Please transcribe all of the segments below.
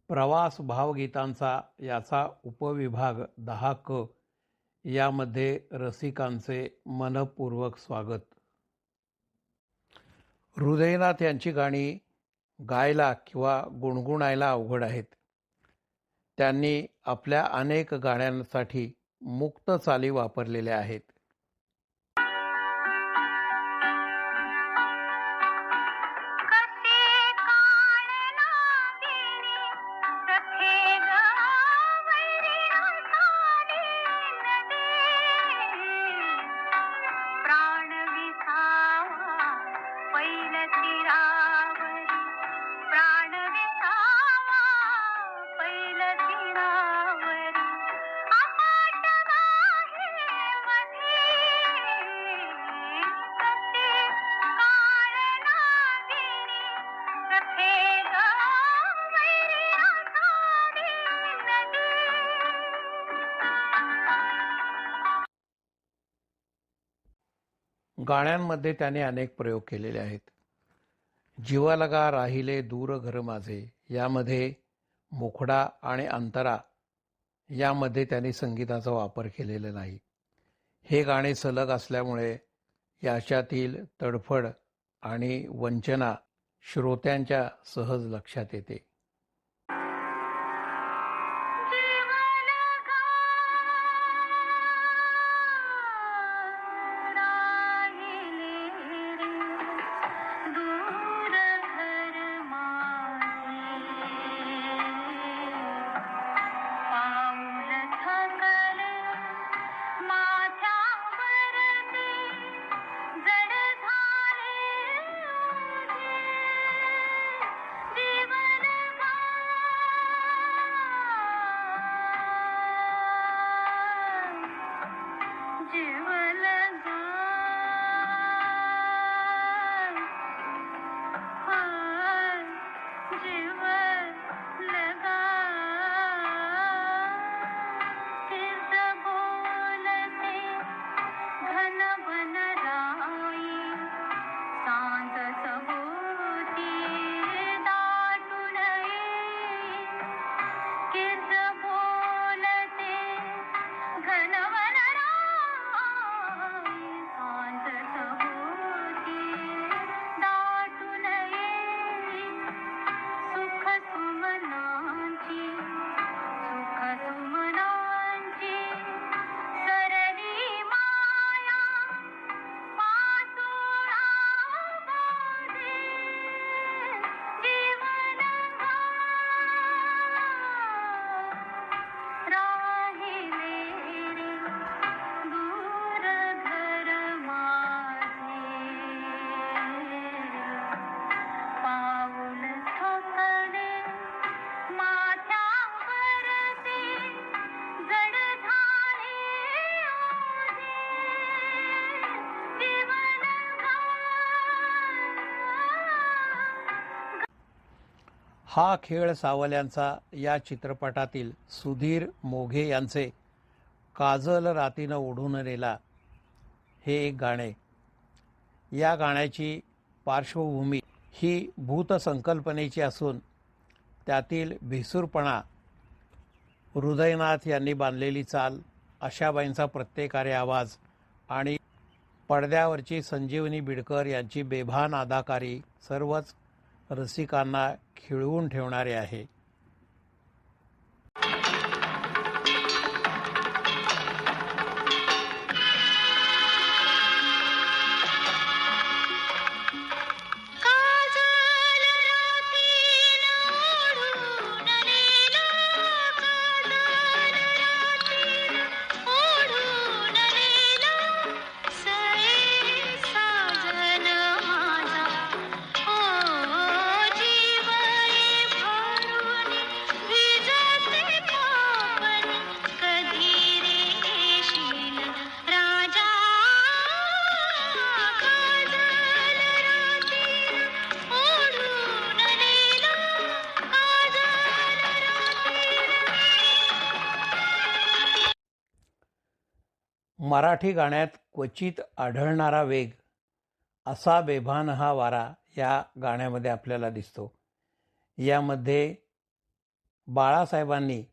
प्रवास भावगीतांचा याचा उपविभाग 10 क यामध्ये रसिकांचे मनपूर्वक स्वागत. हृदयनाथ यांची गाणी गायला किंवा गुणगुणायला अवघड आहेत. त्यांनी आपल्या अनेक गाण्यांसाठी मुक्त चाली वापरलेल्या आहेत. गाण्यांमध्ये त्याने अनेक प्रयोग केलेले आहेत. जीवालगा राहिले दूर घर माझे यामध्ये मुखडा आणि अंतरा यामध्ये त्याने संगीताचा वापर केलेला नाही. हे गाणे सलग असल्यामुळे याच्यातील तडफड आणि वंचना श्रोत्यांच्या सहज लक्षात येते. हा खेळ सावल्यांचा या चित्रपटातील सुधीर मोघे यांचे काजल रातीनं ओढून नेला हे एक गाणे. या गाण्याची पार्श्वभूमी ही भूतसंकल्पनेची असून त्यातील भिसूरपणा, हृदयनाथ यांनी बांधलेली चाल, आशाबाईंचा प्रत्येकारे आवाज आणि पडद्यावरची संजीवनी बिडकर यांची बेभान अदाकारी सर्वच रसिकांना खिळवून ठेवणारे आहे. मराठी गाण्यात क्वचित आढळणारा वेग, असा बेभान हा वारा या गाण्यामध्ये आपल्याला दिसतो. यामध्ये बाळासाहेबांनी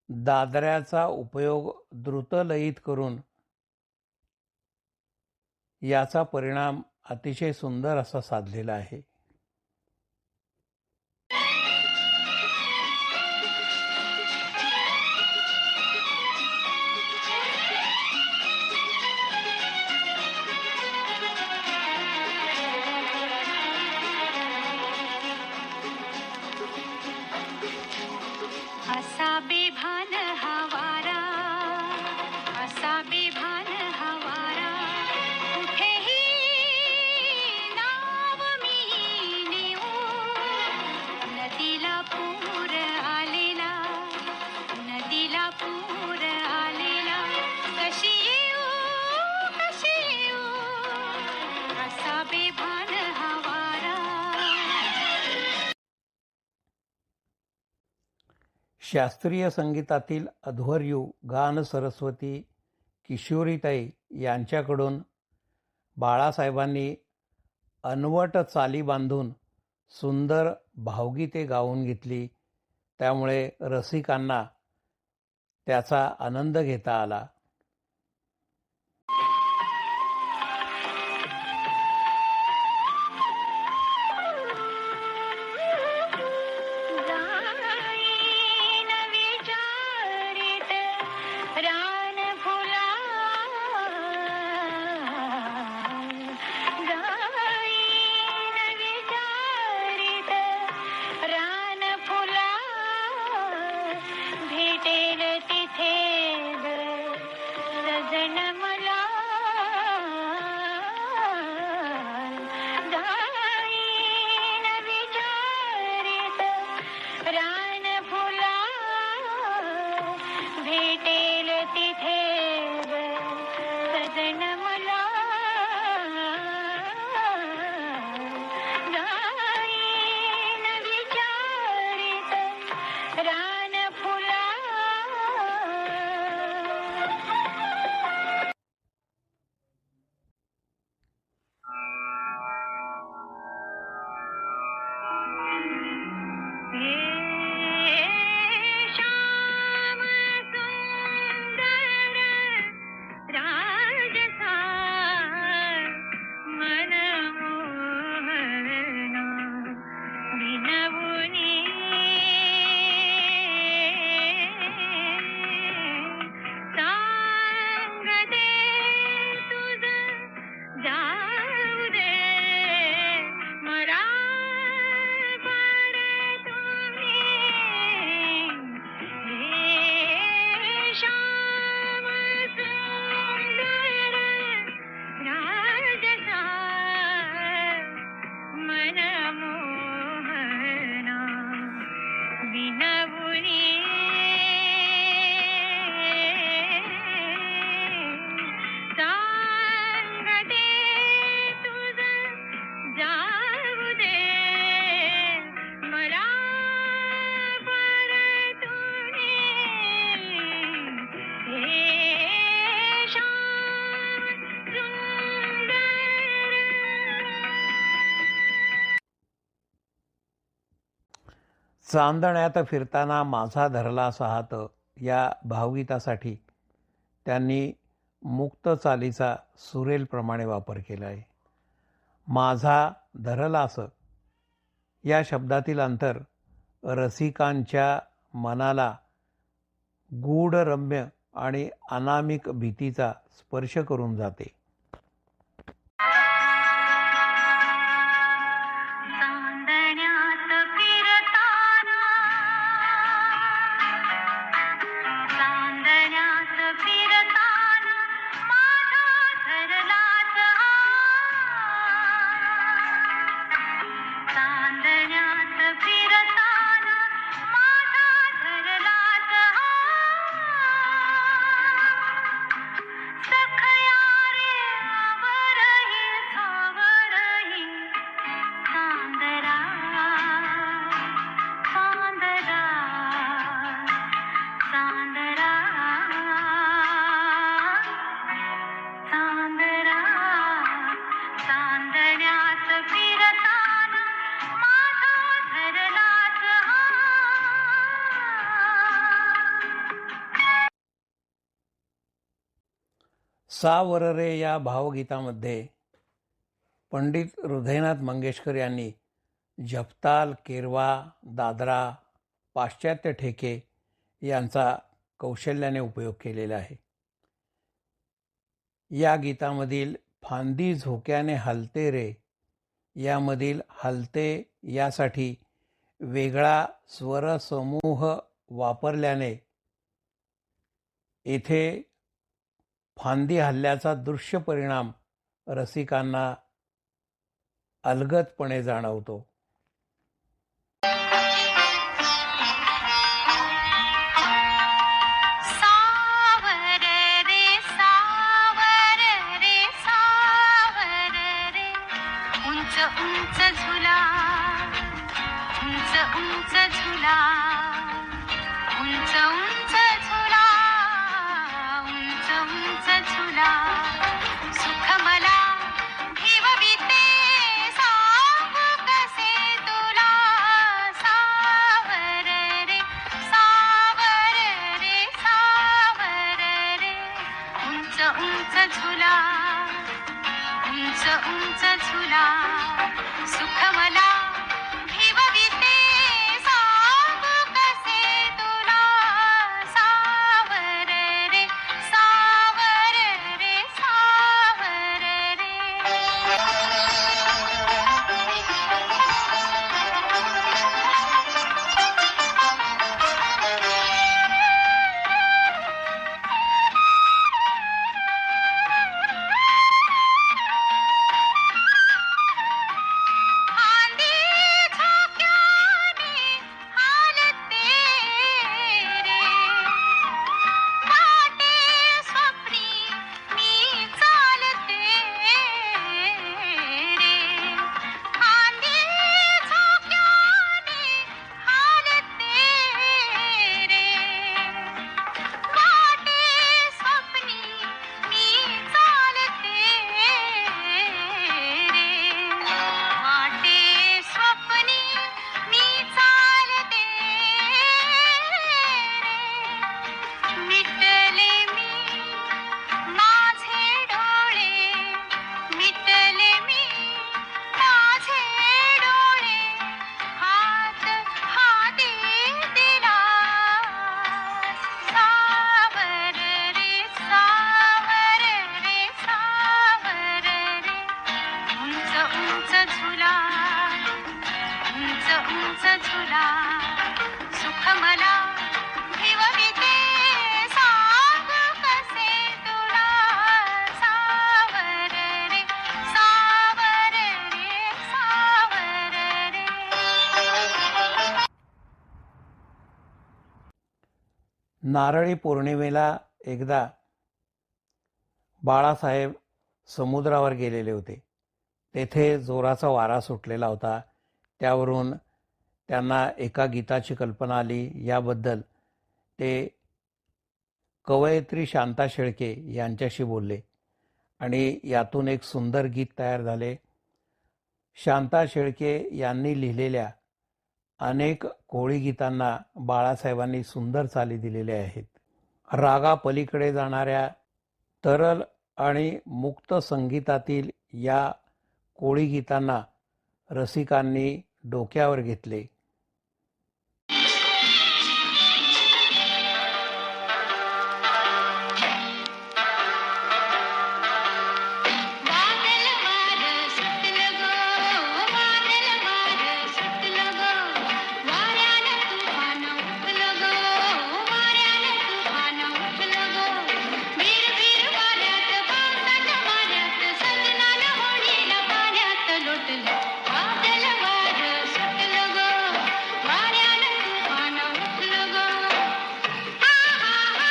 दादऱ्याचा उपयोग द्रुतलयीत करून याचा परिणाम अतिशय सुंदर असा साधलेला आहे. असा बेभान हवारा, असा बेभान हवारा, कुठेही नाव मी नेऊ. नदीला पूर आलेला, नदीला पूर आलेला, कशी येऊ, कशी येऊ, असा बेभान हवारा. शास्त्रीय संगीतातील अध्वर्यू गान सरस्वती किशोरीताई यांच्याकडून बाळासाहेबांनी अनवट चाली बांधून सुंदर भावगीते गाऊन घेतली. त्यामुळे रसिकांना त्याचा आनंद घेता आला. जाईन विचारित रान फुला, जाईन विचारित रान फुला, भेटेल तिथे सजन मला. जाईन विचारित रान फुला, भेटेल तिथे सजन मला. जाईन विचारित रान फुला. हे श्याम सुंदर राजसा, मनमोहना, विनवुनी सांग दे तुझ, जाऊ दे मला तुम्ही. हे श्याम सुंदर राजसा, मनमोहना, विनवुनी सांग दे तुझ, जाऊ दे मला परतुनी. हे श्याम सुंदर. चांदण्यात फिरताना माझा धरला हात या भावगीतासाठी त्यांनी मुक्त चालीचा सुरेलप्रमाणे वापर केला आहे. माझा धरलास या शब्दातील अंतर रसिकांच्या मनाला गूढरम्य आणि अनामिक भीतीचा स्पर्श करून जाते. चांदण्यात फिरताना, चांदण्यात फिरताना, माझा धरलाच हात. चांदण्यात फिरताना, माझा धरलाच हात. सखया रे सावर रे या भावगीतामध्ये पंडित हृदयनाथ मंगेशकर यांनी जपताल, केरवा, दादरा, पाश्चात्य ठेके यांचा कौशल्याने उपयोग केलेला आहे. या गीतामधील फांदी झोक्याने हलते रे यामधील हलते यासाठी वेगळा स्वरसमूह वापरल्याने येथे फांदी हल्ल्याचा दृश्य परिणाम रसिकांना अलगदपणे जाणवतो. सावर रे सावर रे सावर रे उंच उंच झुला उंच उंच झुला उंच उंच झुला उंच उंच झुला सुख मला ठेवविते सांगू कसे तुला सावर रे सावर रे सावर रे उंच उंच झुला उंच उंच झुला सुख मला ठेवविते सांगू कसे तुला सावर रे सावर रे सावर फांदी झोक्याने हालते रे वाटे स्वप्नी मी चालते रे फांदी झोक्याने हालते रे वाटे स्वप्नी मी चालते रे वाटे स्वप्नी मी चालते रे मिटले मी माझे डोळे मिटले मी माझे डोळे हात हाती दिला सावर रे सावर रे सावर रे उंच उंच झुला उंच उंच झुला सुख मला ठेवविते सांगू कसे तुला सावर रे सावर रे सावर रे नारळी पौर्णिमेला एकदा बाळासाहेब समुद्रावर गेलेले होते. तेथे जोराचा वारा सुटलेला होता. त्यावरून त्यांना एका गीताची कल्पना आली. याबद्दल ते कवयित्री शांता शेळके यांच्याशी बोलले आणि यातून एक सुंदर गीत तयार झाले. शांता शेळके यांनी लिहिलेल्या अनेक कोळी गीतांना बाळासाहेबांनी सुंदर चाली दिलेल्या आहेत. रागापलीकडे जाणाऱ्या तरल आणि मुक्त संगीतातील या कोळी गीतांना रसिकांनी डोक्यावर घेतले. वादल वार सुटलं गो वादल वार सुटलं गो वाऱ्यानं तुफान उठलं गो वाऱ्यानं तुफान उठलं गो भिर भिर वाऱ्यात पावसाच्या माऱ्यात सजनानं होडीला पाण्यात लोटलं वादल वार सुटलं गो वाऱ्यानं तुफान उठलं गो हा हा हा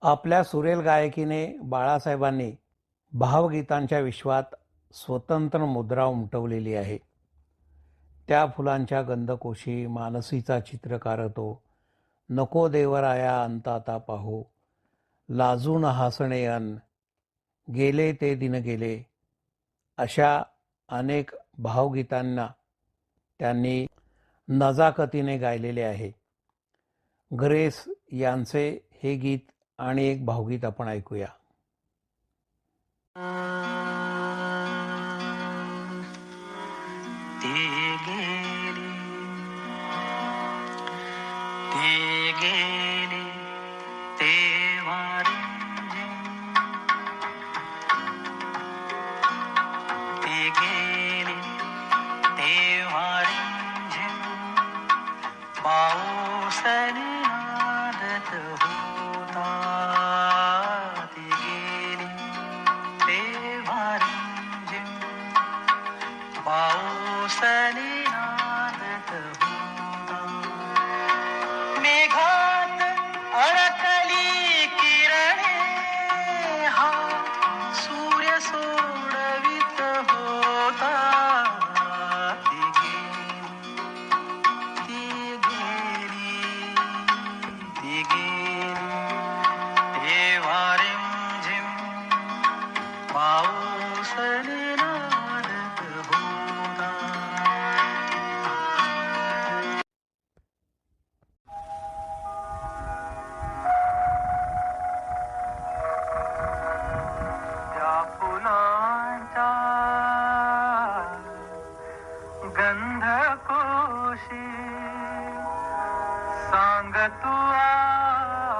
आपल्या सुरेल गायकीने बाळासाहेबांनी भावगीतांच्या विश्वात स्वतंत्र मुद्रा उमटवलेली आहे. त्या फुलांच्या गंधकोशी मानसीचा चित्रकार तो, नको देवराया अंत आता पाहू, लाजून हसणे अन, गेले ते दिन गेले, अशा अनेक भावगीतांना त्यांनी नजाकतीने गायलेले आहे. ग्रेस यांचे हे गीत आणि एक भावगीत आपण ऐकूया. ते गेले तेव्हा रिमझिम, ते गेले तेव्हा रिमझिम, पाऊसने नादत होता. ते गेले तेव्हा रिमझिम, पाऊसने नादत होता. मेघात अडकली किरणे, हा सूर्य सोडवित होता. ती गेली, ती गेली, ती गेली तेव्हा रिमझिम, पाऊसने नादत होता. त्या फुलांच्या गंधकोशी सांग तू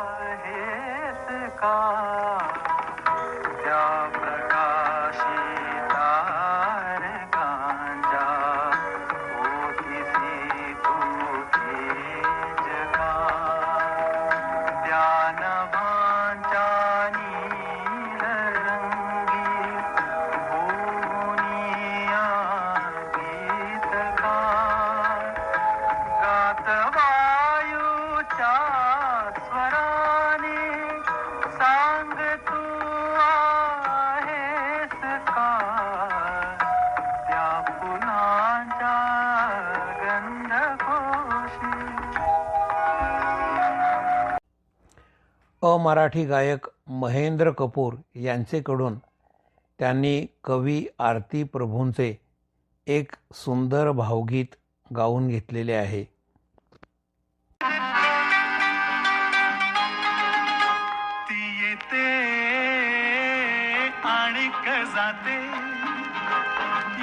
आहेस का, त्या प्रकाशी तारकांच्या ओठीसी तू तेज का, त्या नभांच्या नील रंगी भुवनिया गीत का, गात वायूच्या स्वराने सांग तू आहेस का, त्या फुलांच्या गंधकोशी. अमराठी गायक महेंद्र कपूर यांचेकडून त्यांनी कवी आरती प्रभूंचे एक सुंदर भावगीत गाऊन घेतलेले आहे. ती येते आणि जाते,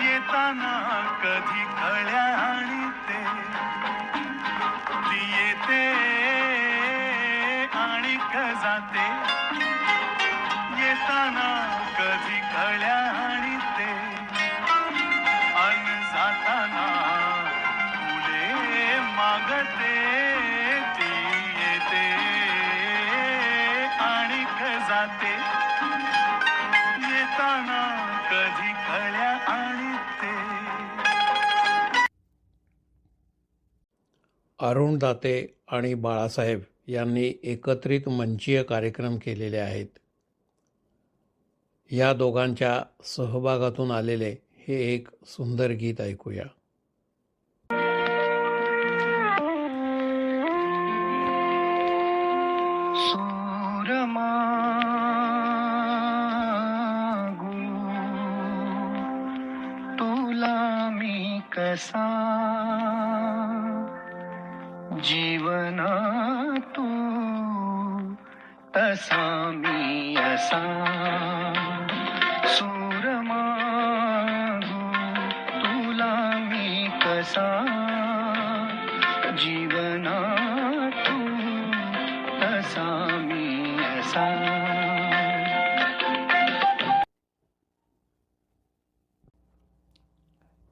येताना कधी कळ्या आणते. ती येते आणि जाते, येताना कधी कळ्या आणते. अन जाताना फुले मागते. ती येते आणि जाते, येताना कधी कळ्या आणते. अरुण दाते आणि बाळासाहेब यांनी एकत्रित मंचीय कार्यक्रम केलेले आहेत. या दोघांच्या सहभागातून आलेले हे एक सुंदर गीत ऐकूया. सूरमा तुला मी कसा, जीवना तू तसा मी असा. सूर मागू तुला मी कसा, जीवना तू तसा मी असा.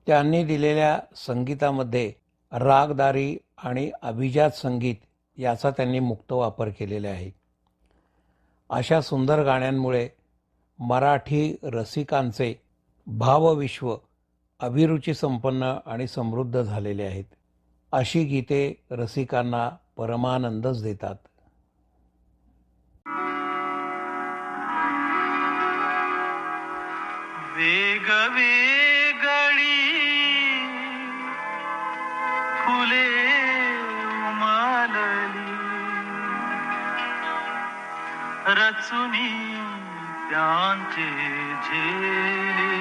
त्यांनी दिलेल्या संगीतामध्ये रागदारी आणि अभिजात संगीत याचा त्यांनी मुक्त वापर केलेला आहे. अशा सुंदर गाण्यांमुळे मराठी रसिकांचे भावविश्व अभिरुची संपन्न आणि समृद्ध झालेले आहेत. अशी गीते रसिकांना परमानंदच देतात. वेगवेगळी फुले उमलली, रचुनी त्यांचे झेले,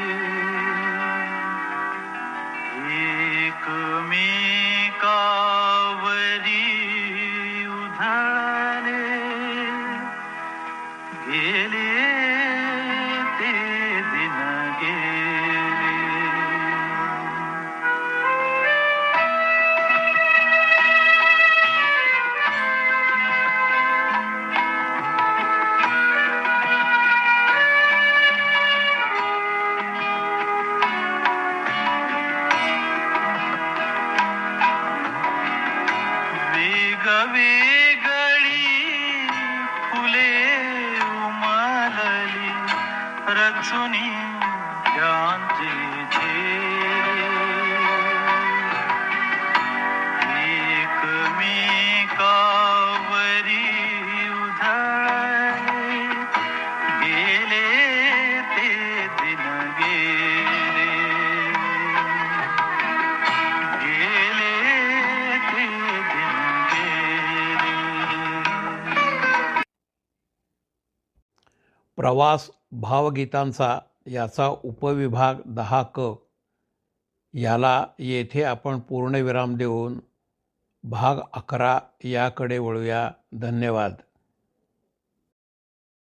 एकमेका दिन गेले. वेगवेगळी फुले उमलली रचुनी त्यांचे झेले. एकमेकावरी उधळले गेले ते दिन गेले. गेले ते दिन गेले. प्रवास भावगीतांचा याचा उपविभाग 10क याला येथे आपण पूर्णविराम देऊन भाग 11 याकडे वळूया. धन्यवाद.